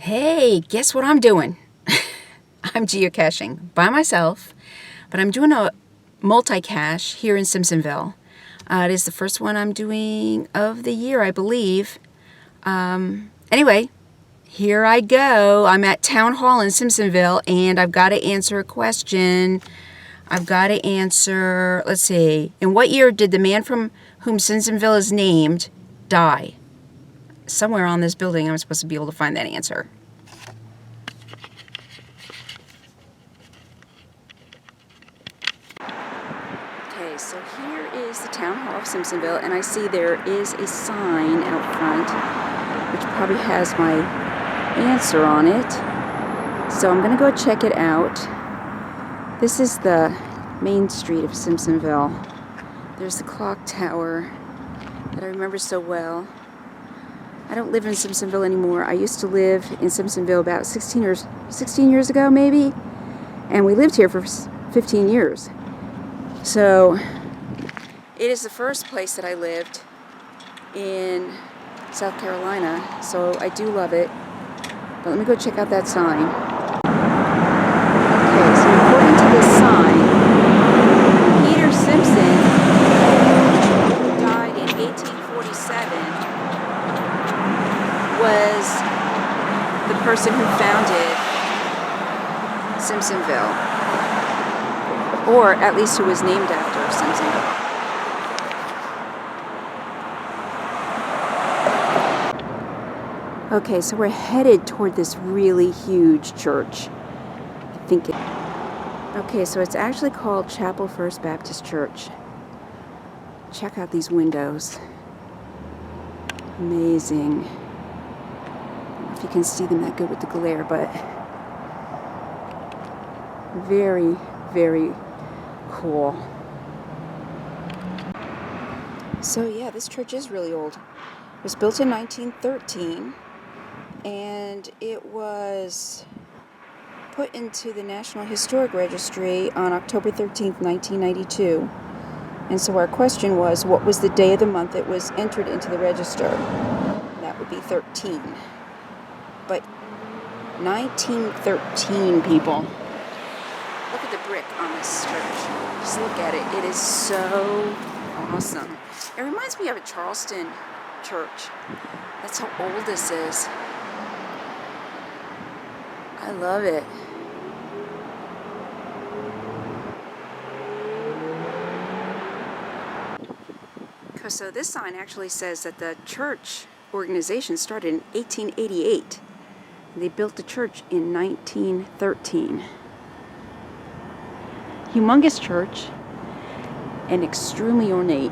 Hey, guess what I'm doing? I'm geocaching by myself, but I'm doing a multi-cache here in Simpsonville. It is the first one I'm doing of the year, I believe. Anyway, here I go. I'm at Town Hall in Simpsonville, and I've got to answer a question. I've got to answer, let's see, in what year did the man from whom Simpsonville is named die? Somewhere on this building, I'm supposed to be able to find that answer. Okay, so here is the Town Hall of Simpsonville, and I see there is a sign out front, which probably has my answer on it. So I'm going to go check it out. This is the main street of Simpsonville. There's the clock tower that I remember so well. I don't live in Simpsonville anymore. I used to live in Simpsonville about 16 years ago, maybe. And we lived here for 15 years. So it is the first place that I lived in South Carolina. So I do love it. But let me go check out that sign. Okay, so according to this sign, Peter Simpson, who died in 1847, was the person who founded Simpsonville, or at least who was named after Simpsonville. Okay, so we're headed toward this really huge church. Okay, so it's actually called Chapel First Baptist Church. Check out these windows. Amazing. If you can see them that good with the glare, but very, very cool. So yeah, this church is really old. It was built in 1913, and it was put into the National Historic Registry on October 13th, 1992. And so our question was, what was the day of the month it was entered into the register? That would be 13. But 1913, people. Look at the brick on this church. Just look at it. It is so awesome. It reminds me of a Charleston church. That's how old this is. I love it. So this sign actually says that the church organization started in 1888. They built the church in 1913. Humongous church and extremely ornate.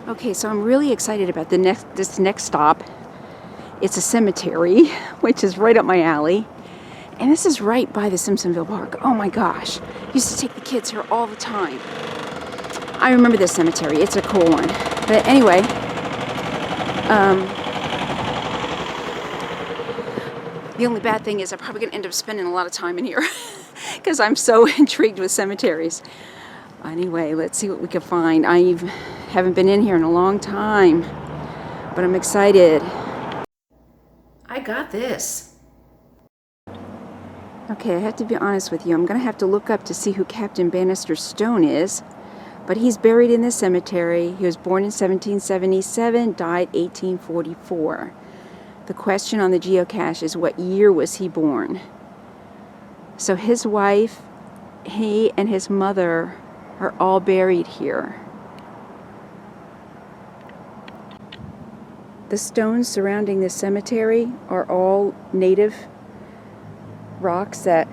Okay, so I'm really excited about this next stop. It's a cemetery, which is right up my alley. And this is right by the Simpsonville Park. Oh my gosh. Used to take the kids here all the time. I remember this cemetery. It's a cool one. But anyway, the only bad thing is I'm probably going to end up spending a lot of time in here because I'm so intrigued with cemeteries. Anyway, let's see what we can find. I haven't been in here in a long time, but I'm excited. I got this. Okay, I have to be honest with you. I'm going to have to look up to see who Captain Bannister Stone is. But he's buried in this cemetery. He was born in 1777, died 1844. The question on the geocache is, what year was he born? So his wife, he and his mother are all buried here. The stones surrounding this cemetery are all native rocks that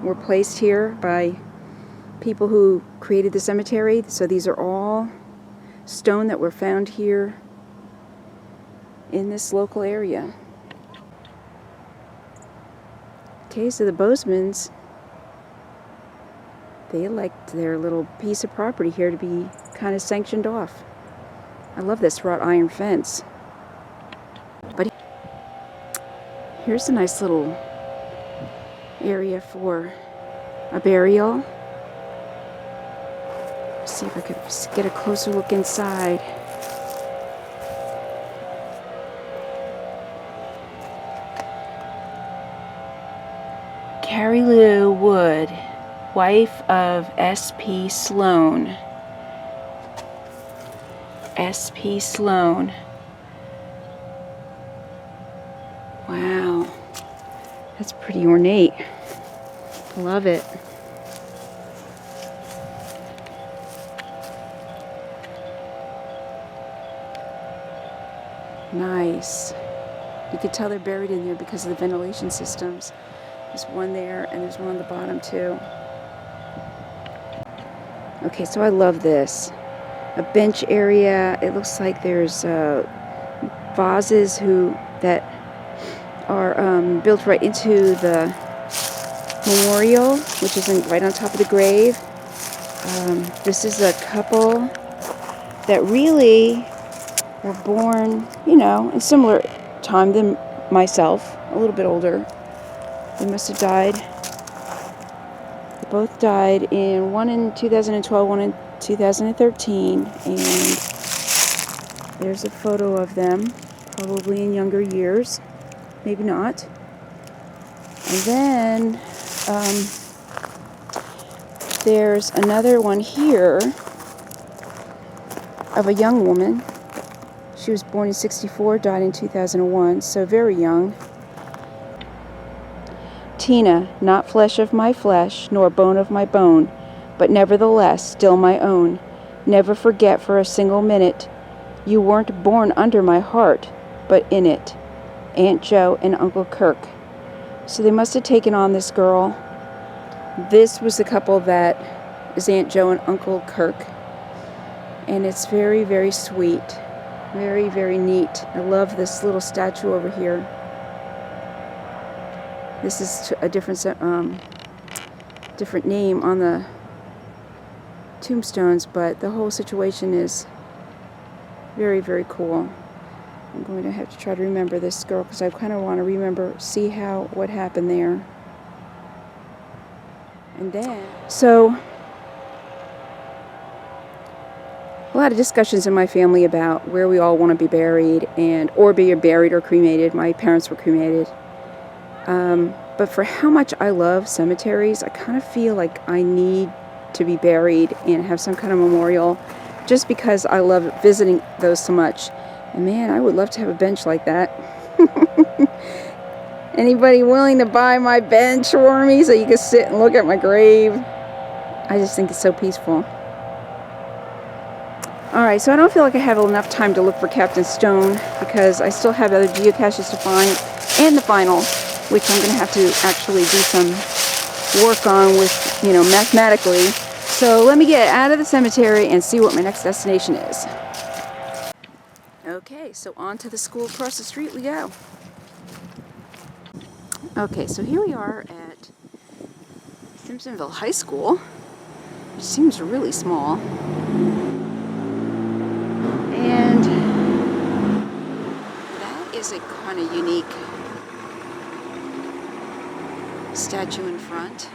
were placed here by people who created the cemetery. So these are all stone that were found here in this local area. Okay, so the Bozeman's, they liked their little piece of property here to be kind of sanctioned off. I love this wrought iron fence. But here's a nice little area for a burial. See if I could get a closer look inside. Carrie Lou Wood, wife of S.P. Sloan. S.P. Sloan. Wow. That's pretty ornate. Love it. Nice. You could tell they're buried in there because of the ventilation systems. There's one there and there's one on the bottom too. Okay, so I love this. A bench area. It looks like there's vases that are built right into the memorial, which is right on top of the grave. This is a couple that really were born, you know, in similar time than myself, a little bit older. They must have died. They both died one in 2012, one in 2013, and there's a photo of them, probably in younger years, maybe not. And then there's another one here of a young woman. She was born in 1964, died in 2001, so very young. Tina, not flesh of my flesh, nor bone of my bone, but nevertheless still my own. Never forget for a single minute. You weren't born under my heart, but in it. Aunt Jo and Uncle Kirk. So they must have taken on this girl. This was the couple that is Aunt Jo and Uncle Kirk. And it's very, very sweet. Very, very neat. I love this little statue over here. This is a different name on the tombstones, but the whole situation is very, very cool. I'm going to have to try to remember this girl because I kind of want to see what happened there. And then, so a lot of discussions in my family about where we all want to be buried or be buried or cremated. My parents were cremated. But for how much I love cemeteries, I kind of feel like I need to be buried and have some kind of memorial just because I love visiting those so much. And man, I would love to have a bench like that. Anybody willing to buy my bench for me so you can sit and look at my grave? I just think it's so peaceful. Alright, so I don't feel like I have enough time to look for Captain Stone because I still have other geocaches to find and the final, which I'm going to have to actually do some work on with, mathematically. So let me get out of the cemetery and see what my next destination is. Okay, so on to the school across the street we go. Okay, so here we are at Simpsonville High School, which seems really small. And that is a kind of unique statue in front.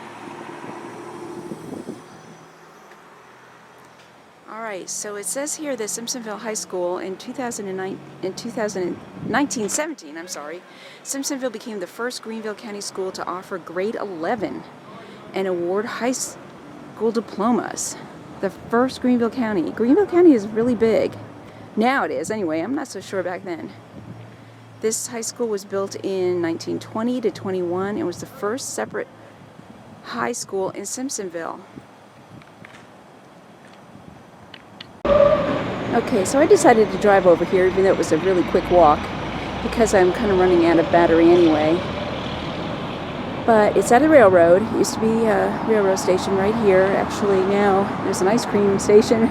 Alright, so it says here that Simpsonville High School in 1917, Simpsonville became the first Greenville County school to offer grade 11 and award high school diplomas. The first Greenville County. Greenville County is really big. Now it is, anyway. I'm not so sure back then. This high school was built in 1920 to 21 and was the first separate high school in Simpsonville. Okay, so I decided to drive over here, even though it was a really quick walk, because I'm kind of running out of battery anyway. But it's at a railroad. It used to be a railroad station right here. Actually, now there's an ice cream station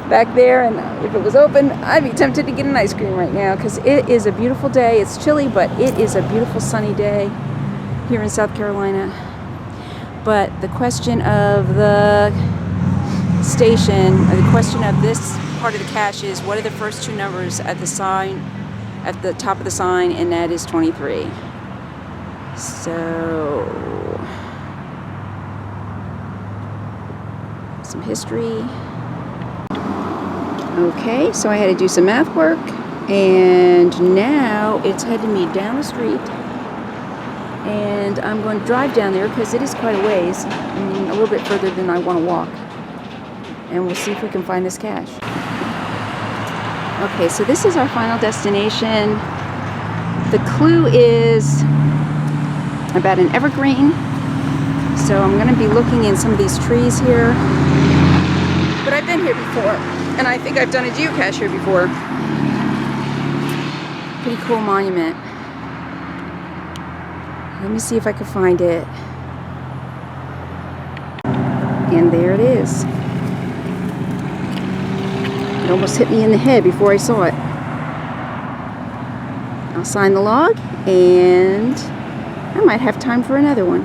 back there, and if it was open, I'd be tempted to get an ice cream right now, because it is a beautiful day. It's chilly, but it is a beautiful sunny day here in South Carolina. But the question of the station, or the question of this part of the cache is, what are the first two numbers at the sign, at the top of the sign, and that is 23. So, some history. Okay, so I had to do some math work, and now it's heading me down the street, And I'm going to drive down there because it is quite a ways. I mean, a little bit further than I want to walk. And we'll see if we can find this cache. Okay, so this is our final destination. The clue is about an evergreen. So I'm going to be looking in some of these trees here. But I've been here before, and I think I've done a geocache here before. Pretty cool monument. Let me see if I can find it. And there it is. It almost hit me in the head before I saw it. I'll sign the log, and I might have time for another one.